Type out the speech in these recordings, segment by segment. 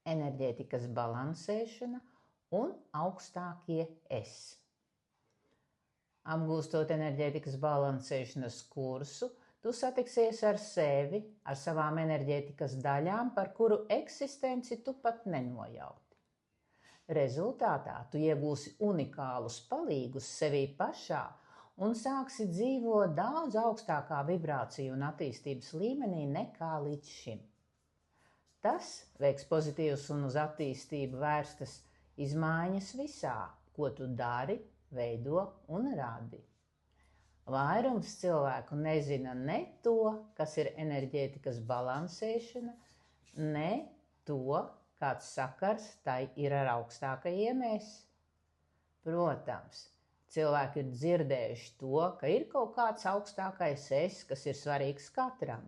enerģētikas balansēšana un augstākie es. Apgūstot enerģētikas balansēšanas kursu, tu satiksies ar sevi, ar savām enerģētikas daļām, par kuru eksistenci tu pat nenojauti. Rezultātā tu iegūsi unikālus palīgus sevī pašā un sāksi dzīvot daudz augstākā vibrāciju un attīstības līmenī nekā līdz šim. Tas veiks pozitīvas un uz attīstību vērstas izmaiņas visā, ko tu dari, veido un rādi. Vairums cilvēku nezina ne to, kas ir enerģētikas balansēšana, ne to, kāds sakars tai ir ar augstākajiem es. Protams, cilvēki ir dzirdējuši to, ka ir kaut kāds augstākais es, kas ir svarīgs katram.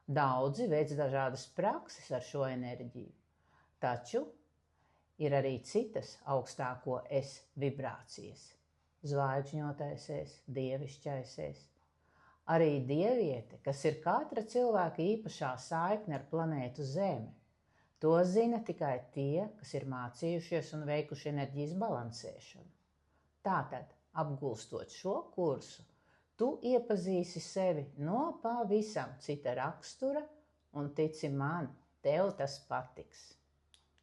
Daudzi veic dažādas prakses ar šo enerģiju, taču ir arī citas augstāko es vibrācijas. Zvaigžņotais es, dievišķais es. Arī dieviete, kas ir katra cilvēka īpašā saikne ar planētu Zeme. To zina tikai tie, kas ir mācījušies un veikuši enerģijas balansēšanu. Tātad, apgūstot šo kursu, tu iepazīsi sevi no pavisam cita rakstura un tici man, tev tas patiks.